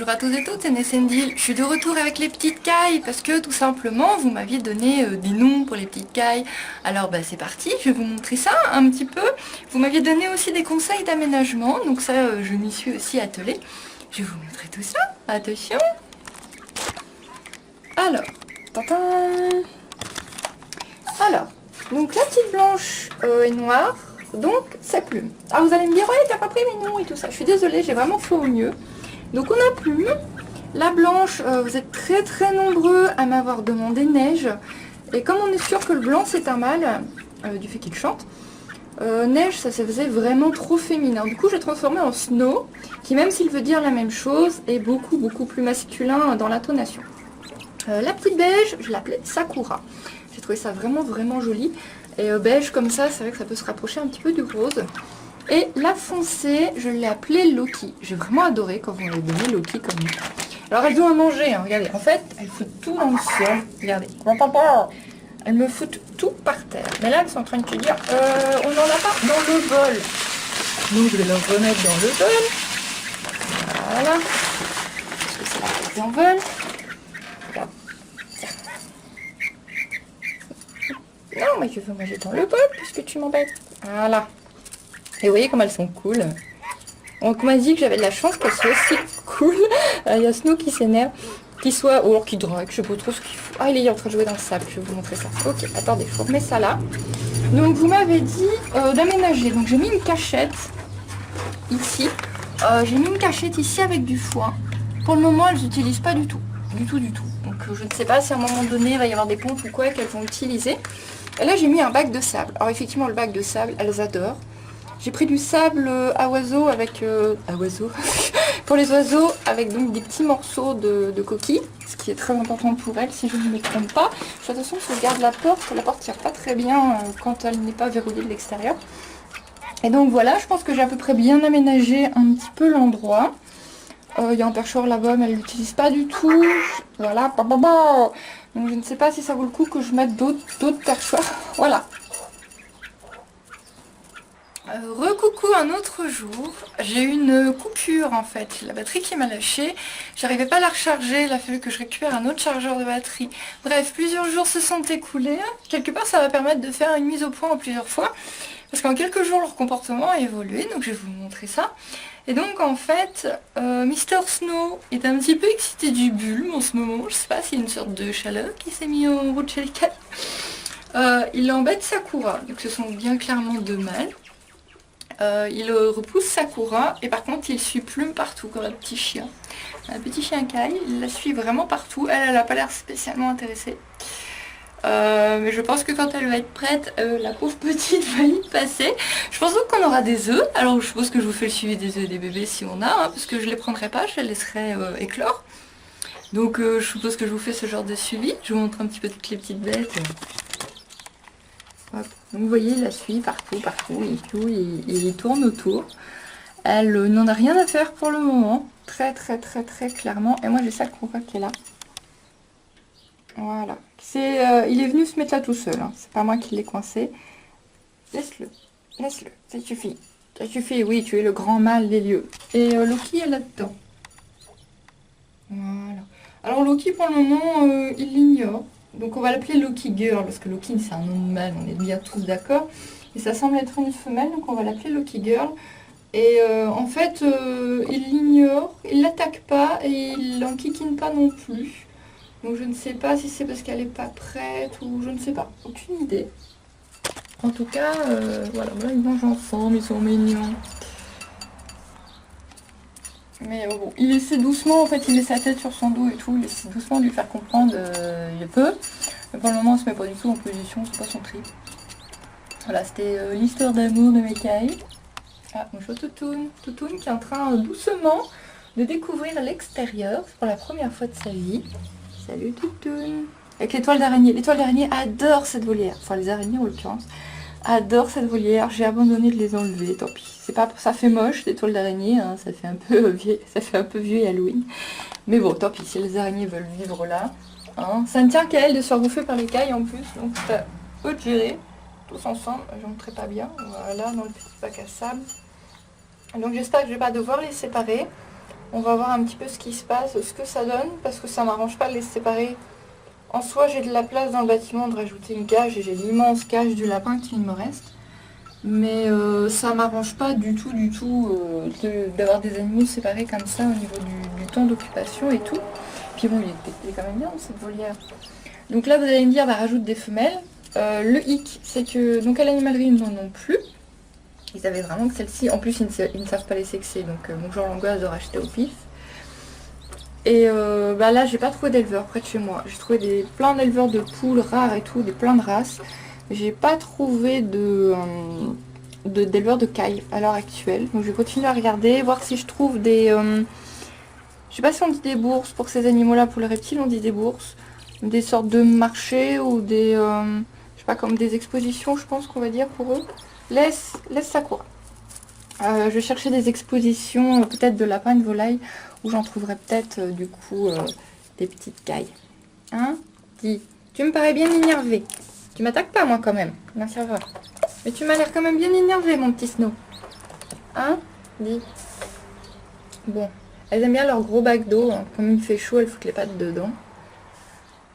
Bonjour à tous et toutes, c'est Nessendil. Je suis de retour avec les petites cailles parce que tout simplement vous m'aviez donné des noms pour les petites cailles. Alors c'est parti, je vais vous montrer ça un petit peu. Vous m'aviez donné aussi des conseils d'aménagement, donc ça je m'y suis aussi attelée. Je vais vous montrer tout ça, attention. Alors, tadam. Alors, donc la petite blanche est noire, donc sa plume. Alors vous allez me dire, ouais t'as pas pris mes noms et tout ça. Je suis désolée, j'ai vraiment fait au mieux. Donc on a Plume, la blanche, vous êtes très nombreux à m'avoir demandé Neige. Et comme on est sûr que le blanc c'est un mâle, du fait qu'il chante, Neige ça se faisait vraiment trop féminin. Du coup j'ai transformé en Snow, qui même s'il veut dire la même chose, est beaucoup plus masculin dans l'intonation. La petite beige, je l'appelais Sakura. J'ai trouvé ça vraiment joli. Et beige comme ça, c'est vrai que ça peut se rapprocher un petit peu du rose. Et la foncée, je l'ai appelée Loki. J'ai vraiment adoré quand vous m'avez donné Loki comme nom. Alors elles ont à manger, hein, regardez. En fait, elles foutent tout dans le sol. Regardez. Elles me foutent tout par terre. Mais là, elles sont en train de se dire, on n'en a pas dans le bol. Donc je vais leur remettre dans le bol. Voilà. Parce que c'est là qu'elles en veulent. Regarde. Non, mais je veux manger dans le bol puisque tu m'embêtes. Voilà. Et vous voyez comme elles sont cool. Donc on m'a dit que j'avais de la chance qu'elles soient aussi cool. Il y a Snow qui s'énerve, qui soit, ou alors qui drague, je sais pas trop ce qu'il faut. Ah, il est en train de jouer dans le sable, je vais vous montrer ça. Ok, attendez, je remets ça là. Donc vous m'avez dit d'aménager. Donc j'ai mis une cachette ici. J'ai mis une cachette ici avec du foin. Pour le moment, elles n'utilisent pas du tout. Du tout. Donc je ne sais pas si à un moment donné, il va y avoir des pompes ou quoi qu'elles vont utiliser. Et là, j'ai mis un bac de sable. Alors effectivement, le bac de sable, elles adorent. J'ai pris du sable à oiseaux avec... à oiseaux pour les oiseaux, avec donc des petits morceaux de coquilles, ce qui est très important pour elles, si je ne me trompe pas. Fais attention si je garde la porte tire pas très bien quand elle n'est pas verrouillée de l'extérieur. Et donc voilà, je pense que j'ai à peu près bien aménagé un petit peu l'endroit. Il y a un perchoir là-bas, mais elle l'utilise pas du tout. Voilà, donc je ne sais pas si ça vaut le coup que je mette d'autres perchoirs. Voilà. Recoucou un autre jour, j'ai eu une coupure en fait, la batterie qui m'a lâché, j'arrivais pas à la recharger, il a fallu que je récupère un autre chargeur de batterie. Bref, plusieurs jours se sont écoulés, quelque part ça va permettre de faire une mise au point en plusieurs fois, parce qu'en quelques jours leur comportement a évolué, donc je vais vous montrer ça. Et donc en fait, Mister Snow est un petit peu excité du bulbe en ce moment, je sais pas s'il y a une sorte de chaleur qui s'est mise en route chez les cailles. Il embête Sakura, donc ce sont bien clairement deux mâles. Il repousse Sakura et par contre il suit Plume partout comme un petit chien. Un petit chien caille, il la suit vraiment partout. Elle n'a pas l'air spécialement intéressée. Mais je pense que quand elle va être prête, la pauvre petite va y passer. Je pense donc qu'on aura des œufs. Alors je suppose que je vous fais le suivi des œufs des bébés si on a, hein, parce que je les prendrai pas, je les laisserai éclore. Donc je suppose que je vous fais ce genre de suivi. Je vous montre un petit peu toutes les petites bêtes. Hop. Donc vous voyez, il la suit partout, il tourne autour. Elle n'en a rien à faire pour le moment, très clairement. Et moi j'ai Sakura qui est là. Voilà. Il est venu se mettre là tout seul, hein. C'est pas moi qui l'ai coincé. Laisse-le, ça suffit, oui, tu es le grand mâle des lieux. Et Loki est là-dedans. Voilà. Alors Loki pour le moment, il l'ignore. Donc on va l'appeler Loki Girl, parce que Loki c'est un nom de mâle, on est bien tous d'accord. Et ça semble être une femelle, donc on va l'appeler Loki Girl. Et en fait, il l'ignore, il l'attaque pas et il l'enquiquine pas non plus. Donc je ne sais pas si c'est parce qu'elle n'est pas prête ou je ne sais pas, aucune idée. En tout cas, voilà, là ils mangent ensemble, ils sont mignons. Mais bon, il essaie doucement, en fait, il met sa tête sur son dos et tout, il essaie doucement de lui faire comprendre il peut. Mais pour le moment, on se met pas du tout en position, c'est pas son trip. Voilà, c'était l'histoire d'amour de mes cailles. Ah, bonjour Toutoune. Toutoune qui est en train doucement de découvrir l'extérieur pour la première fois de sa vie. Salut Toutoune. Avec l'étoile d'araignée. L'étoile d'araignée adore cette volière. Enfin, les araignées en l'occurrence. Adore cette volière, j'ai abandonné de les enlever, tant pis. C'est pas, ça fait moche, les toiles d'araignée, hein, ça fait un peu vieux et Halloween. Mais bon, tant pis, si les araignées veulent vivre là, hein, ça ne tient qu'à elles de se faire bouffer par les cailles en plus, donc ça peut te gérer. Tous ensemble, je ne montrerai pas bien, voilà, dans le petit bac à sable. Donc j'espère que je vais pas devoir les séparer. On va voir un petit peu ce qui se passe, ce que ça donne, parce que ça m'arrange pas de les séparer. En soi, j'ai de la place dans le bâtiment de rajouter une cage et j'ai l'immense cage du lapin qui me reste. Mais ça m'arrange pas du tout d'avoir des animaux séparés comme ça au niveau du temps d'occupation et tout. Puis bon, il est quand même bien cette volière. Donc là, vous allez me dire, bah, rajoute des femelles. Le hic, c'est que donc à l'animalerie, ils n'en ont plus. Ils savaient vraiment que celle-ci, en plus ils ne savent pas les sexer, donc mon genre l'angoisse de racheter au pif. Et bah là j'ai pas trouvé d'éleveurs près de chez moi. J'ai trouvé plein d'éleveurs de poules rares et tout, plein de races. J'ai pas trouvé d'éleveurs de caille à l'heure actuelle. Donc je vais continuer à regarder, voir si je trouve des... je sais pas si on dit des bourses pour ces animaux-là, pour les reptiles on dit des bourses. Des sortes de marchés ou des... je sais pas, comme des expositions je pense qu'on va dire pour eux. Laisse ça courir. Je vais chercher des expositions, peut-être de lapins et de volailles, où j'en trouverai peut-être du coup des petites cailles. Hein? Dis, tu me parais bien énervé. Tu m'attaques pas moi quand même. Non, ça va. Mais tu m'as l'air quand même bien énervé mon petit Snow. Hein? Dis. Bon, elles aiment bien leur gros bac d'eau. Hein. Comme il fait chaud, elles foutent les pattes dedans.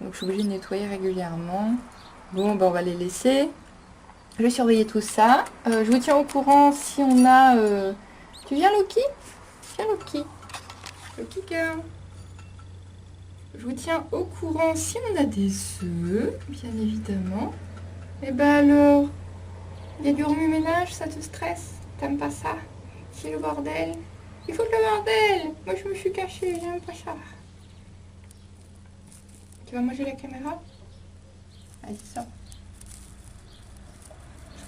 Donc je suis obligée de nettoyer régulièrement. Bon, ben on va les laisser. Je vais surveiller tout ça. Je vous tiens au courant si on a... Tu viens Loki? Viens Loki. Loki girl. Je vous tiens au courant si on a des œufs, bien évidemment. Et ben alors, il y a du remue-ménage, ça te stresse? T'aimes pas ça? C'est le bordel. Il faut le bordel. Moi je me suis cachée, j'aime pas ça. Tu vas manger la caméra? Allez, sors.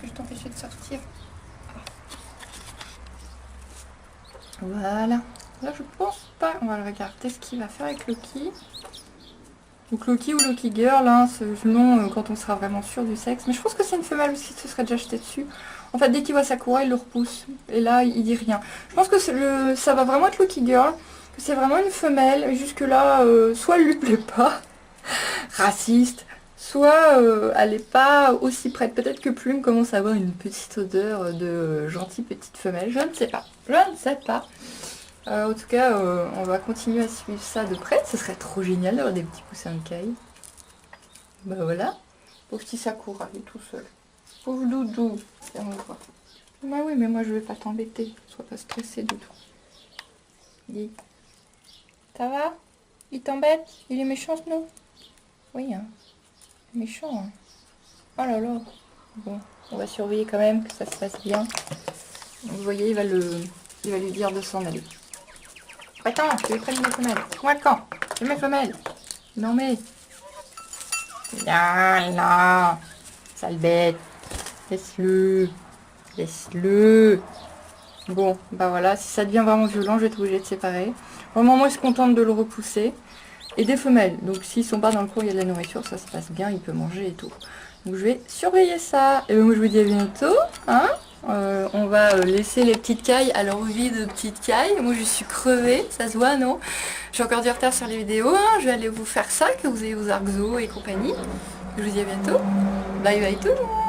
Je t'empêcher de sortir. Voilà. Là, je pense pas. On va le regarder ce qu'il va faire avec Loki. Donc Loki ou Loki Girl, hein, selon quand on sera vraiment sûr du sexe. Mais je pense que c'est une femelle parce qu'il se serait déjà jeté dessus. En fait, dès qu'il voit Sakura, il le repousse. Et là, il dit rien. Je pense que ça va vraiment être Loki Girl. Que c'est vraiment une femelle. Jusque là, soit elle lui plaît pas. Raciste. Soit elle n'est pas aussi prête. Peut-être que Plume commence à avoir une petite odeur de gentille petite femelle. Je ne sais pas. Je ne sais pas. En tout cas, on va continuer à suivre ça de près. Ce serait trop génial d'avoir des petits poussins de caille. Bah voilà. Pauvre petit Sakura, il est tout seul. Pauvre doudou. Et on va voir. Bah oui, mais moi je vais pas t'embêter. Sois pas stressé du tout. Dis. Ça va? Il t'embête? Il est méchant, Snow? Oui, hein. Méchant, hein. Oh là là. Bon, on va surveiller quand même que ça se passe bien. Vous voyez, il va lui dire de s'en aller. Attends, je vais prendre mes femelles. Moi quand? C'est mes femelles. Non mais. Non, non. Sale bête. Laisse-le. Laisse-le. Bon, bah voilà, si ça devient vraiment violent, je vais être obligée de séparer. Vraiment, moi je suis contente de le repousser. Et des femelles. Donc s'ils sont pas dans le cours, il y a de la nourriture, ça se passe bien, il peut manger et tout. Donc je vais surveiller ça. Et moi je vous dis à bientôt. Hein, on va laisser les petites cailles à leur vie de petites cailles. Moi je suis crevée, ça se voit, non? J'ai encore du retard sur les vidéos. Hein. Je vais aller vous faire ça, que vous ayez vos argos et compagnie. Je vous dis à bientôt. Bye bye tout le monde.